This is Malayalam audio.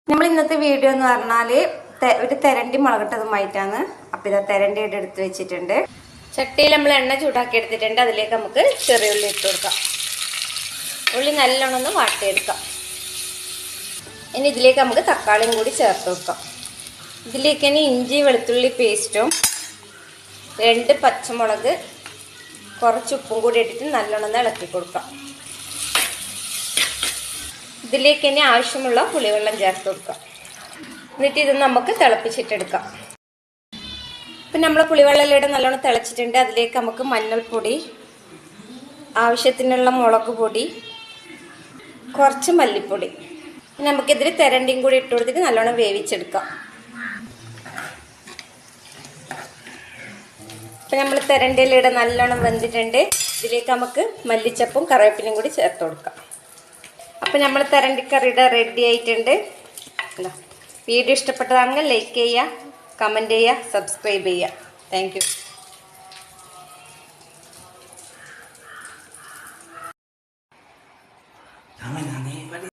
നമ്മൾ ഇന്നത്തെ വീഡിയോ എന്ന് പറഞ്ഞാൽ ഒരു തെരണ്ടി മുളകിട്ടതുമായിട്ടാണ്. അപ്പോൾ ഇതാ തെരണ്ടി എടുത്ത് വെച്ചിട്ടുണ്ട്. ചട്ടിയിൽ നമ്മൾ എണ്ണ ചൂടാക്കി എടുത്തിട്ടുണ്ട്. അതിലേക്ക് നമുക്ക് ചെറിയ ഉള്ളി ഇട്ട് കൊടുക്കാം. ഉള്ളി നല്ലോണം ഒന്ന് വാട്ടിയെടുക്കാം. ഇനി ഇതിലേക്ക് നമുക്ക് തക്കാളിയും കൂടി ചേർത്ത് കൊടുക്കാം. ഇതിലേക്ക് ഇനി ഇഞ്ചി വെളുത്തുള്ളി പേസ്റ്റും 2 പച്ചമുളക് കുറച്ച് ഉപ്പും കൂടി ഇട്ടിട്ട് നല്ലോണം ഇളക്കി കൊടുക്കാം. ഇതിലേക്ക് ഇനി ആവശ്യമുള്ള പുളിവെള്ളം ചേർത്ത് കൊടുക്കാം. എന്നിട്ട് ഇത് നമുക്ക് തിളപ്പിച്ചിട്ടെടുക്കാം. ഇപ്പം നമ്മൾ പുളിവെള്ളത്തിലൂടെ നല്ലോണം തിളച്ചിട്ടുണ്ട്. അതിലേക്ക് നമുക്ക് മഞ്ഞൾപ്പൊടി, ആവശ്യത്തിനുള്ള മുളക് പൊടി, കുറച്ച് മല്ലിപ്പൊടി, നമുക്കിതിൽ തെരണ്ടിയും കൂടി ഇട്ട് കൊടുത്തിട്ട് നല്ലോണം വേവിച്ചെടുക്കാം. ഇപ്പം നമ്മൾ തെരണ്ടിയിലൂടെ നല്ലോണം വെന്തിട്ടുണ്ട്. ഇതിലേക്ക് നമുക്ക് മല്ലിച്ചപ്പും കറിവേപ്പിലയും കൂടി ചേർത്ത് കൊടുക്കാം. അപ്പം നമ്മൾ തെരണ്ടിക്കറിയുടെ റെഡി ആയിട്ടുണ്ട്. വീഡിയോ ഇഷ്ടപ്പെട്ടതാണെങ്കിൽ ലൈക്ക് ചെയ്യുക, കമൻറ്റ് ചെയ്യുക, സബ്സ്ക്രൈബ് ചെയ്യുക. Thank you.